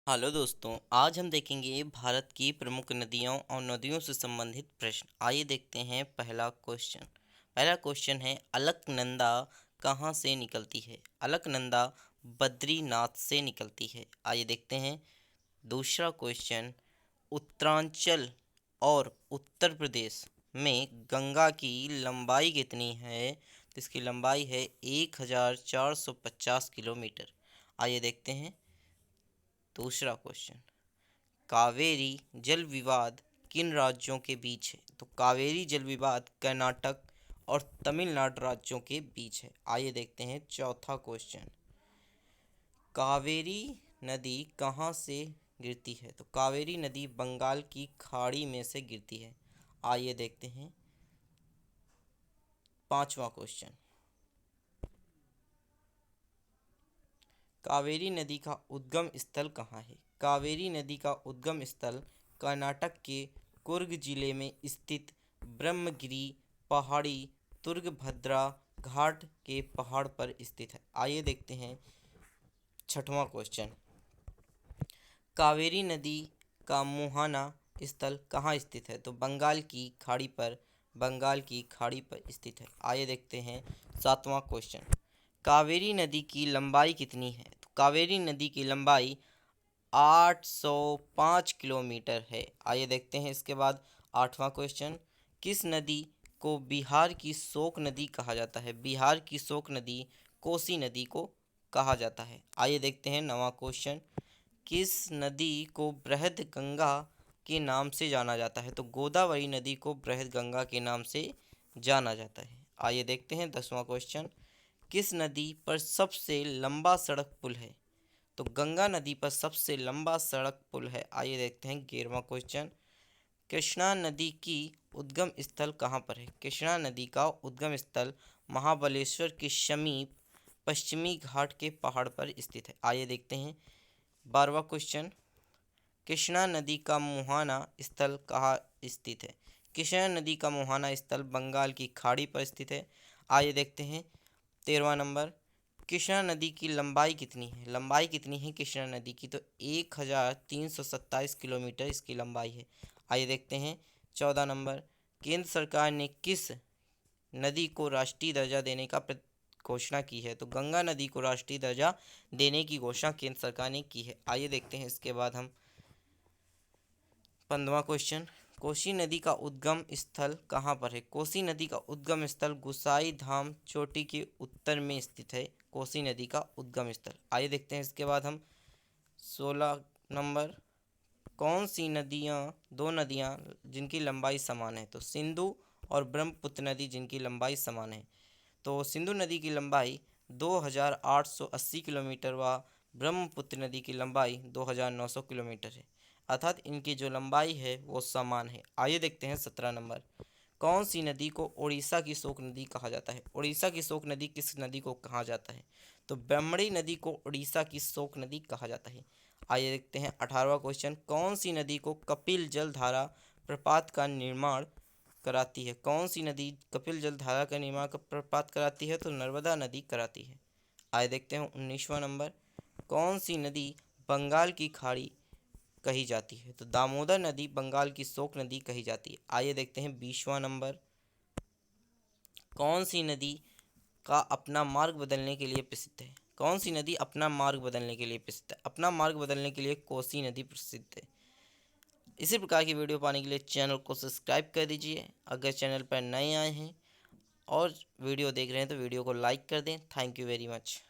Hello दोस्तों, आज हम देखेंगे भारत की प्रमुख नदियों और नदियों से संबंधित प्रश्न। आइए देखते हैं पहला क्वेश्चन है, अलकनंदा कहाँ से निकलती है? अलकनंदा बद्रीनाथ से निकलती है। आइए देखते हैं दूसरा क्वेश्चन, उत्तरांचल और उत्तर प्रदेश में गंगा की लंबाई कितनी है? तो इसकी लंबाई है 1450 किलोमीटर। आइए देखते हैं दूसरा क्वेश्चन, कावेरी जल विवाद किन राज्यों के बीच है? तो कावेरी जल विवाद कर्नाटक और तमिलनाडु राज्यों के बीच है। आइए देखते हैं चौथा क्वेश्चन, कावेरी नदी कहाँ से गिरती है? तो कावेरी नदी बंगाल की खाड़ी में से गिरती है। आइए देखते हैं पांचवा क्वेश्चन, कावेरी नदी का उद्गम स्थल कहाँ है? कावेरी नदी का उद्गम स्थल कर्नाटक के कुर्ग जिले में स्थित ब्रह्मगिरी पहाड़ी तुंगभद्रा घाट के पहाड़ पर स्थित है। आइए देखते हैं छठवां क्वेश्चन, कावेरी नदी का मुहाना स्थल कहाँ स्थित है? तो बंगाल की खाड़ी पर स्थित है। आइए देखते हैं सातवां क्वेश्चन, कावेरी नदी की लंबाई कितनी है? तो कावेरी नदी की लंबाई 805 किलोमीटर है। आइए देखते हैं इसके बाद आठवां क्वेश्चन, किस नदी को बिहार की शोक नदी कहा जाता है? बिहार की शोक नदी कोसी नदी को कहा जाता है। आइए देखते हैं नवां क्वेश्चन, किस नदी को बृहद गंगा के नाम से जाना जाता है? तो गोदावरी नदी को बृहद गंगा के नाम से जाना जाता है। आइए देखते हैं 10वां क्वेश्चन, किस नदी पर सबसे लंबा सड़क पुल है? तो गंगा नदी पर सबसे लंबा सड़क पुल है। आइए देखते हैं 11वां क्वेश्चन, कृष्णा नदी की उद्गम स्थल कहाँ पर है? कृष्णा नदी का उद्गम स्थल महाबलेश्वर के समीप पश्चिमी घाट के पहाड़ पर स्थित है। आइए देखते हैं 12वां क्वेश्चन, कृष्णा नदी का मुहाना स्थल कहाँ स्थित है? कृष्णा नदी का मुहाना स्थल बंगाल की खाड़ी पर स्थित है। आइए देखते हैं 13वां नंबर, कृष्णा नदी की लंबाई कितनी है? लंबाई कितनी है कृष्णा नदी की? तो 1327 किलोमीटर इसकी लंबाई है। आइए देखते हैं 14 नंबर, केंद्र सरकार ने किस नदी को राष्ट्रीय दर्जा देने का घोषणा की है? तो गंगा नदी को राष्ट्रीय दर्जा देने की घोषणा केंद्र सरकार ने की है। आइए देखते हैं इसके बाद हम 15वां क्वेश्चन, कोसी नदी का उद्गम स्थल कहाँ पर है? कोसी नदी का उद्गम स्थल गुसाई धाम चोटी के उत्तर में स्थित है कोसी नदी का उद्गम स्थल। आइए देखते हैं इसके बाद हम 16 नंबर, कौन सी दो नदियाँ जिनकी लंबाई समान है? तो सिंधु और ब्रह्मपुत्र नदी जिनकी लंबाई समान है। तो सिंधु नदी की लंबाई 2880 किलोमीटर व ब्रह्मपुत्र नदी की लंबाई 2900 किलोमीटर है, अर्थात इनकी जो लंबाई है वो समान है। आइए देखते हैं 17 नंबर, कौन सी नदी को उड़ीसा की शोक नदी कहा जाता है? उड़ीसा की शोक नदी किस नदी को कहा जाता है? तो ब्रह्मणी नदी को उड़ीसा की शोक नदी कहा जाता है। आइए देखते हैं 18वां क्वेश्चन, कौन सी नदी को कपिल जल धारा प्रपात का निर्माण कराती है? कौन सी नदी कपिल जल धारा का निर्माण का प्रपात कराती है? तो नर्मदा नदी कराती है। आइए देखते हैं 19वां नंबर, कौन सी नदी बंगाल की खाड़ी कही जाती है? तो दामोदर नदी बंगाल की शोक नदी कही जाती है। आइए देखते हैं 20वां नंबर, कौन सी नदी का अपना मार्ग बदलने के लिए प्रसिद्ध है? कौन सी नदी अपना मार्ग बदलने के लिए प्रसिद्ध है? अपना मार्ग बदलने के लिए कोसी नदी प्रसिद्ध है। इसी प्रकार की वीडियो पाने के लिए चैनल को सब्सक्राइब कर दीजिए अगर चैनल पर नए आए हैं, और वीडियो देख रहे हैं तो वीडियो को लाइक कर दें। Thank you very much.